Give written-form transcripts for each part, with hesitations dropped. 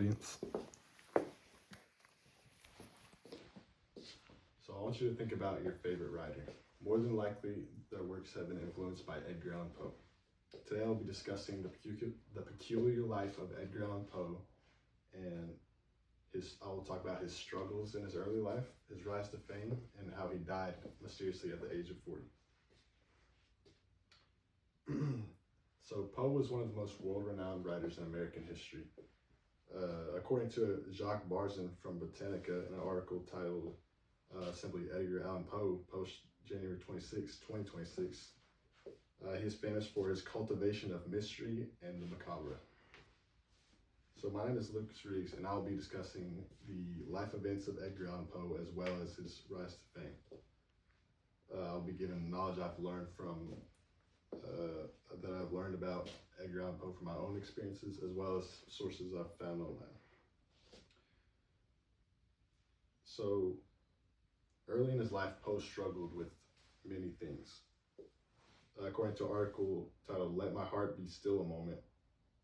audience. So I want you to think about your favorite writer. More than likely, their works have been influenced by Edgar Allan Poe. Today I'll be discussing the peculiar life of Edgar Allan Poe, and I will talk about his struggles in his early life, his rise to fame, and how he died mysteriously at the age of 40. So Poe was one of the most world-renowned writers in American history. According to Jacques Barzin from Britannica, in an article titled simply Edgar Allan Poe, post January 26, 2026, he is famous for his cultivation of mystery and the macabre. So my name is Lucas Riggs, and I'll be discussing the life events of Edgar Allan Poe as well as his rise to fame. I'll be giving knowledge I've learned about Edgar Allan Poe from my own experiences as well as sources I've found online. So early in his life, Poe struggled with many things. According to an article titled "Let My Heart Be Still a Moment,"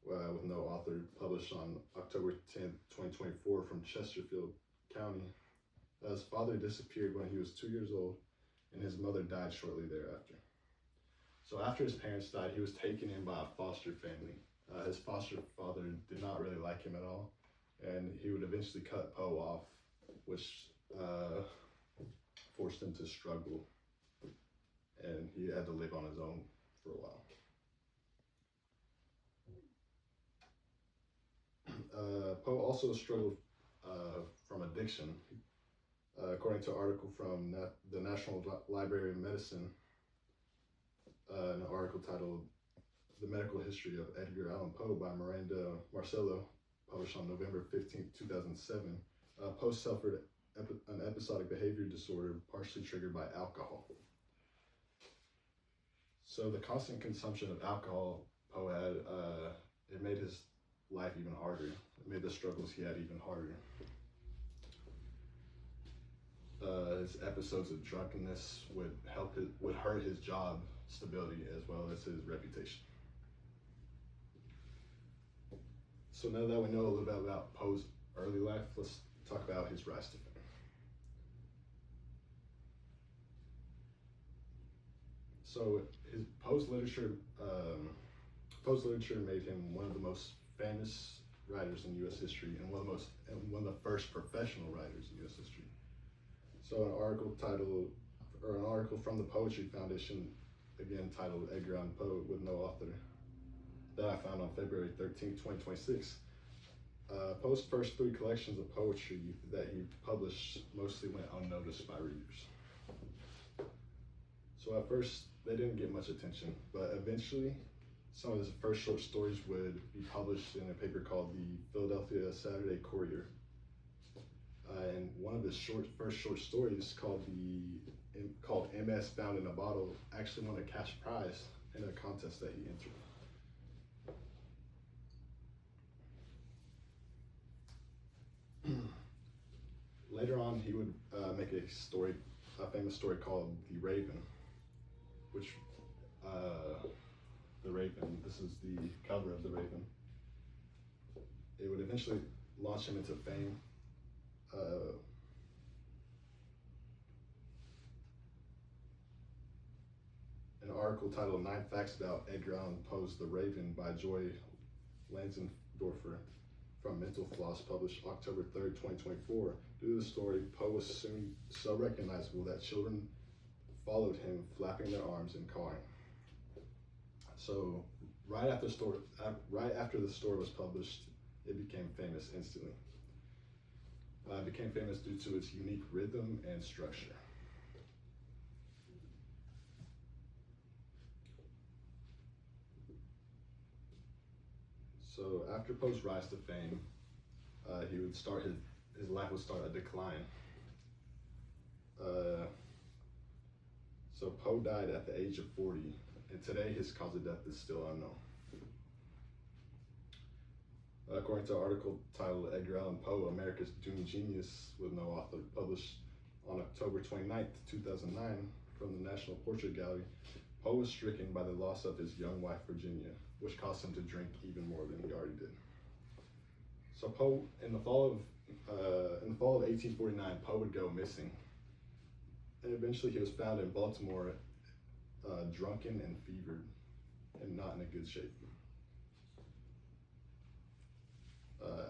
with no author, published on October 10th, 2024 from Chesterfield County, his father disappeared when he was 2 years old, and his mother died shortly thereafter. So after his parents died, he was taken in by a foster family. His foster father did not really like him at all, and he would eventually cut Poe off, which forced him to struggle, and he had to live on his own for a while. Poe also struggled from addiction. According to an article from the National Library of Medicine, an article titled "The Medical History of Edgar Allan Poe" by Miranda Marcello, published on November 15, 2007, Poe suffered an episodic behavior disorder partially triggered by alcohol. So the constant consumption of alcohol Poe had, it made his life even harder. It made the struggles he had even harder. His episodes of drunkenness would hurt his job stability as well as his reputation. So now that we know a little bit about Poe's early life, let's talk about his rise to fame. So Poe's literature made him one of the most famous writers in U.S. history and one of the first professional writers in U.S. history. So an article from the Poetry Foundation, again titled Edgar Allan Poe with no author, that I found on February 13, 2026. Poe's first 3 collections of poetry that he published mostly went unnoticed by readers. So at first, they didn't get much attention, but eventually, some of his first short stories would be published in a paper called the Philadelphia Saturday Courier. And one of his first short stories, called MS Found in a Bottle, actually won a cash prize in a contest that he entered. Later on, he would make a famous story called The Raven, which The Raven, this is the cover of The Raven. It would eventually launch him into fame. An article titled 9 Facts About Edgar Allan Poe's The Raven by Joy Lansendorfer from Mental Floss, published October 3rd, 2024. Due to the story, Poe was soon so recognizable that children followed him, flapping their arms and cawing. So right after the story was published, it became famous instantly. It became famous due to its unique rhythm and structure. So after Poe's rise to fame, his life would start a decline. So Poe died at the age of 40, and today his cause of death is still unknown. According to an article titled Edgar Allan Poe, America's Doomed Genius with no author, published on October 29th, 2009 from the National Portrait Gallery, Poe was stricken by the loss of his young wife, Virginia, which caused him to drink even more than he already did. So Poe, in the fall of 1849, Poe would go missing, and eventually he was found in Baltimore, drunken and fevered, and not in a good shape.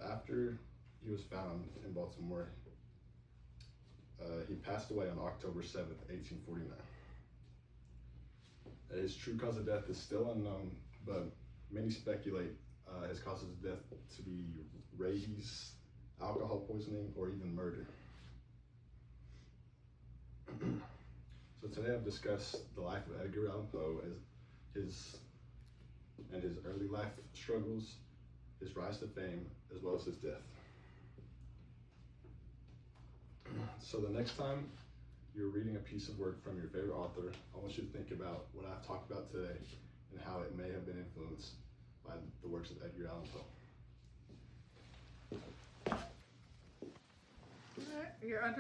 After he was found in Baltimore, he passed away on October 7th, 1849. His true cause of death is still unknown, but many speculate his cause of death to be rabies, alcohol poisoning, or even murder. So today I've discussed the life of Edgar Allan Poe, his early life struggles, his rise to fame, as well as his death. So the next time you're reading a piece of work from your favorite author, I want you to think about what I've talked about today and how it may have been influenced by the works of Edgar Allan Poe. You're under